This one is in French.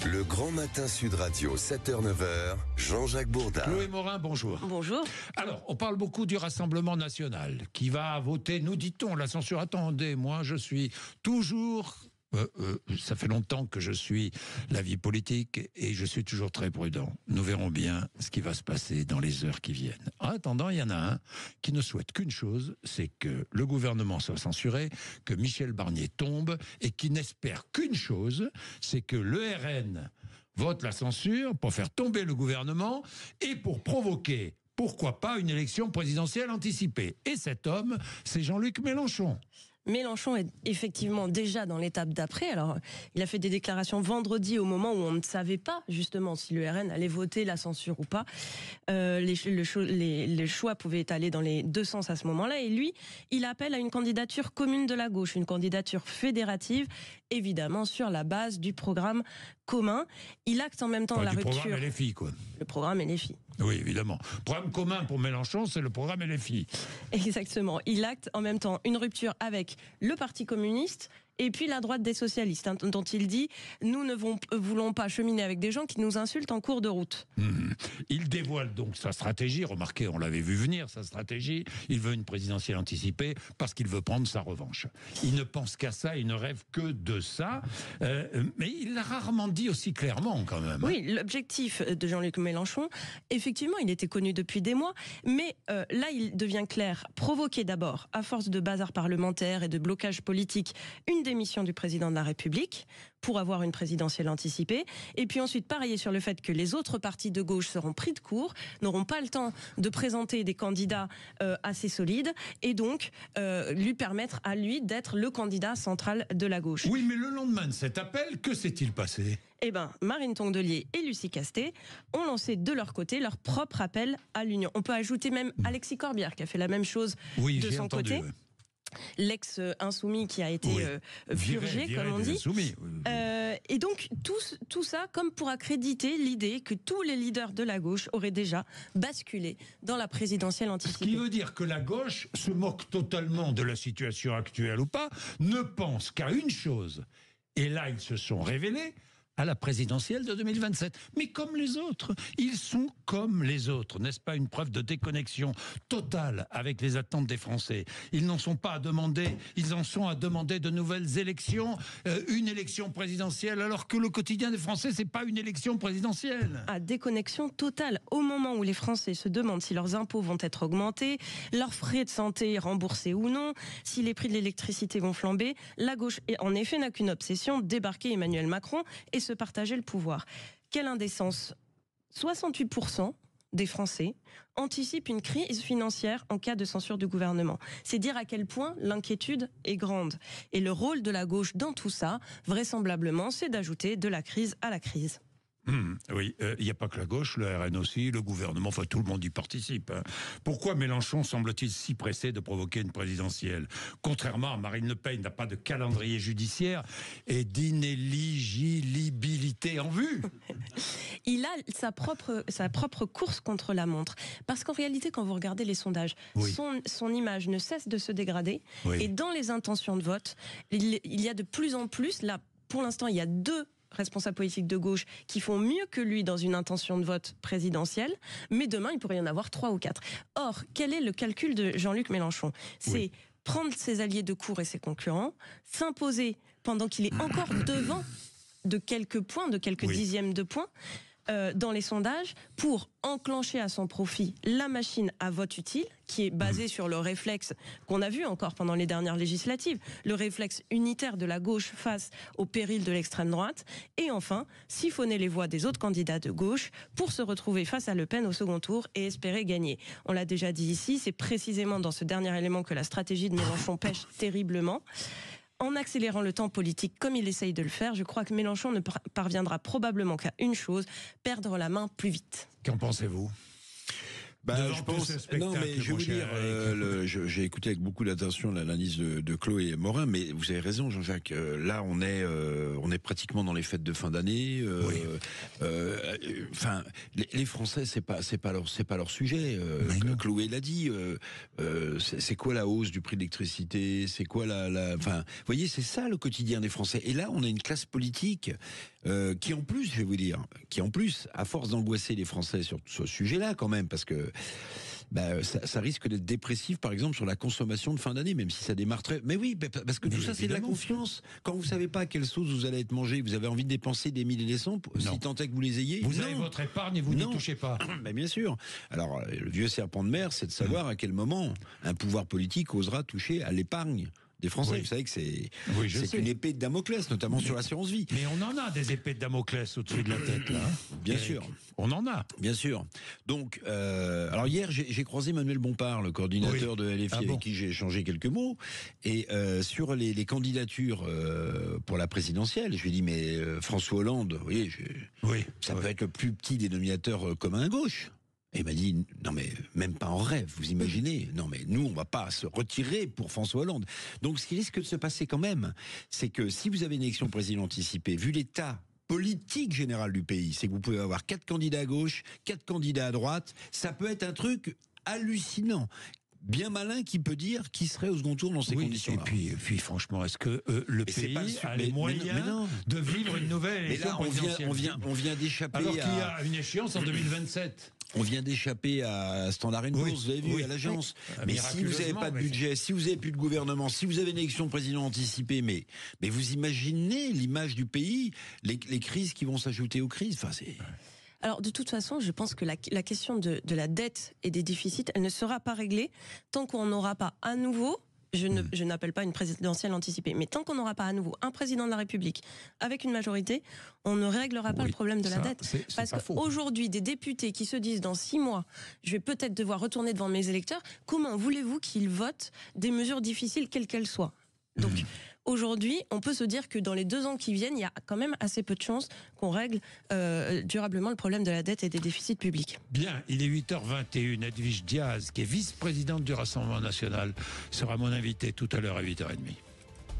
Le Grand Matin Sud Radio, 7h-9h, Jean-Jacques Bourdin. Chloé Morin, bonjour. Bonjour. Alors, on parle beaucoup du Rassemblement National, qui va voter, nous dit-on, la censure. Attendez, moi je suis toujours... ça fait longtemps que je suis la vie politique et je suis toujours très prudent. Nous verrons bien ce qui va se passer dans les heures qui viennent. En attendant, il y en a un qui ne souhaite qu'une chose, c'est que le gouvernement soit censuré, que Michel Barnier tombe et qui n'espère qu'une chose, c'est que le RN vote la censure pour faire tomber le gouvernement et pour provoquer, pourquoi pas, une élection présidentielle anticipée. Et cet homme, c'est Jean-Luc Mélenchon. Mélenchon est effectivement déjà dans l'étape d'après. Alors, il a fait des déclarations vendredi au moment où on ne savait pas justement si le RN allait voter la censure ou pas. Les choix pouvaient aller dans les deux sens à ce moment-là. Et lui, il appelle à une candidature commune de la gauche, une candidature fédérative, évidemment sur la base du programme commun. Il acte en même temps la rupture. Le programme LFI, quoi. Le programme LFI. Oui, évidemment. Programme commun pour Mélenchon, c'est le programme LFI. Exactement. Il acte en même temps une rupture avec le Parti communiste et puis la droite des socialistes, dont il dit « Nous ne voulons pas cheminer avec des gens qui nous insultent en cours de route ». Il dévoile donc sa stratégie. Remarquez, on l'avait vu venir, sa stratégie. Il veut une présidentielle anticipée parce qu'il veut prendre sa revanche. Il ne pense qu'à ça, il ne rêve que de ça. Mais il l'a rarement dit aussi clairement, quand même. Oui, l'objectif de Jean-Luc Mélenchon, effectivement, il était connu depuis des mois, mais là, il devient clair. Provoquer d'abord, à force de bazar parlementaire et de blocage politique, une démission du président de la République pour avoir une présidentielle anticipée, et puis ensuite parier sur le fait que les autres partis de gauche seront pris de court, n'auront pas le temps de présenter des candidats assez solides, et donc lui permettre à lui d'être le candidat central de la gauche. Oui, mais le lendemain de cet appel, que s'est-il passé ? Eh bien, Marine Tondelier et Lucie Castet ont lancé de leur côté leur propre appel à l'union. On peut ajouter même Alexis Corbière qui a fait la même chose de son côté. Ouais. L'ex-insoumis qui a été purgé, comme on dit. Et donc, tout ça comme pour accréditer l'idée que tous les leaders de la gauche auraient déjà basculé dans la présidentielle anticipée. Ce qui veut dire que la gauche se moque totalement de la situation actuelle ou pas, ne pense qu'à une chose. Et là, ils se sont révélés à la présidentielle de 2027. Mais comme les autres, ils sont comme les autres. N'est-ce pas une preuve de déconnexion totale avec les attentes des Français ? Ils n'en sont pas à demander, ils en sont à demander de nouvelles élections, une élection présidentielle, alors que le quotidien des Français, c'est pas une élection présidentielle. À déconnexion totale. Au moment où les Français se demandent si leurs impôts vont être augmentés, leurs frais de santé remboursés ou non, si les prix de l'électricité vont flamber, la gauche, en effet, n'a qu'une obsession, débarquer Emmanuel Macron et se partager le pouvoir. Quelle indécence ! 68% des Français anticipent une crise financière en cas de censure du gouvernement. C'est dire à quel point l'inquiétude est grande. Et le rôle de la gauche dans tout ça, vraisemblablement, c'est d'ajouter de la crise à la crise. Oui, il n'y a pas que la gauche, le RN aussi, le gouvernement, enfin tout le monde y participe. Pourquoi Mélenchon semble-t-il si pressé de provoquer une présidentielle ? Contrairement à Marine Le Pen, il n'a pas de calendrier judiciaire et d'inéligibilité en vue. Il a sa propre course contre la montre. Parce qu'en réalité, quand vous regardez les sondages, son image ne cesse de se dégrader. Et dans les intentions de vote, il y a de plus en plus, là, pour l'instant, il y a 2 responsables politiques de gauche qui font mieux que lui dans une intention de vote présidentielle, mais demain, il pourrait y en avoir 3 ou 4. Or, quel est le calcul de Jean-Luc Mélenchon ? C'est prendre ses alliés de cour et ses concurrents, s'imposer pendant qu'il est encore devant de quelques points, de quelques dixièmes de points, dans les sondages, pour enclencher à son profit la machine à vote utile, qui est basée sur le réflexe qu'on a vu encore pendant les dernières législatives, le réflexe unitaire de la gauche face au péril de l'extrême droite, et enfin, siphonner les voix des autres candidats de gauche pour se retrouver face à Le Pen au second tour et espérer gagner. On l'a déjà dit ici, c'est précisément dans ce dernier élément que la stratégie de Mélenchon pêche terriblement. En accélérant le temps politique comme il essaye de le faire, je crois que Mélenchon ne parviendra probablement qu'à une chose, perdre la main plus vite. Qu'en pensez-vous ? Je pense. Non, mais je vais vous dire, j'ai écouté avec beaucoup d'attention l'analyse de Chloé Morin, mais vous avez raison, Jean-Jacques. Là, on est pratiquement dans les fêtes de fin d'année. Enfin, les Français, c'est pas leur sujet. Chloé l'a dit. C'est quoi la hausse du prix de l'électricité ? C'est quoi enfin, vous voyez, c'est ça le quotidien des Français. Et là, on a une classe politique qui en plus, je vais vous dire, à force d'angoisser les Français sur ce sujet-là quand même, parce que ça risque d'être dépressif, par exemple, sur la consommation de fin d'année, même si ça démarre très... Mais oui, parce que tout ça, c'est de la confiance. Quand vous savez pas à quelle sauce vous allez être mangé, vous avez envie de dépenser des milliers et des cents, si tant est que vous les ayez. Vous avez votre épargne et vous n'y touchez pas. Mais bien sûr. Alors, le vieux serpent de mer, c'est de savoir à quel moment un pouvoir politique osera toucher à l'épargne des Français. Oui. Vous savez que c'est une épée de Damoclès, notamment sur l'assurance vie. Mais on en a des épées de Damoclès au-dessus de la tête, là. Bien sûr. On en a. Bien sûr. Donc, alors hier, j'ai croisé Manuel Bompard, le coordinateur de LFI, avec qui j'ai échangé quelques mots. Et sur les candidatures pour la présidentielle, je lui ai dit, mais François Hollande, vous voyez, ça peut être le plus petit dénominateur commun à gauche. Et il m'a dit, non mais même pas en rêve, vous imaginez. Non mais nous, on va pas se retirer pour François Hollande. Donc ce qui risque de se passer quand même, c'est que si vous avez une élection présidentielle anticipée, vu l'état politique général du pays, c'est que vous pouvez avoir 4 candidats à gauche, 4 candidats à droite, ça peut être un truc hallucinant. Bien malin qui peut dire qui serait au second tour dans ces conditions-là. Et puis franchement, est-ce que le pays a les moyens de vivre une nouvelle élection présidentielle ? On vient d'échapper alors qu'il y a une échéance en 2027. On vient d'échapper à Standard & Poor's, vous avez vu, à l'agence. Mais si vous n'avez pas de budget, si vous n'avez plus de gouvernement, si vous avez une élection présidentielle anticipée, mais vous imaginez l'image du pays, les crises qui vont s'ajouter aux crises. Enfin, c'est... Alors, de toute façon, je pense que la question de la dette et des déficits, elle ne sera pas réglée tant qu'on n'aura pas à nouveau... Je n'appelle pas une présidentielle anticipée, mais tant qu'on n'aura pas à nouveau un président de la République avec une majorité, on ne réglera pas le problème de la dette. Parce qu'aujourd'hui, des députés qui se disent dans 6 mois, je vais peut-être devoir retourner devant mes électeurs, comment voulez-vous qu'ils votent des mesures difficiles, quelles qu'elles soient ? Donc, aujourd'hui, on peut se dire que dans les 2 ans qui viennent, il y a quand même assez peu de chances qu'on règle durablement le problème de la dette et des déficits publics. Bien, il est 8h21. Edwige Diaz, qui est vice-présidente du Rassemblement national, sera mon invitée tout à l'heure à 8h30.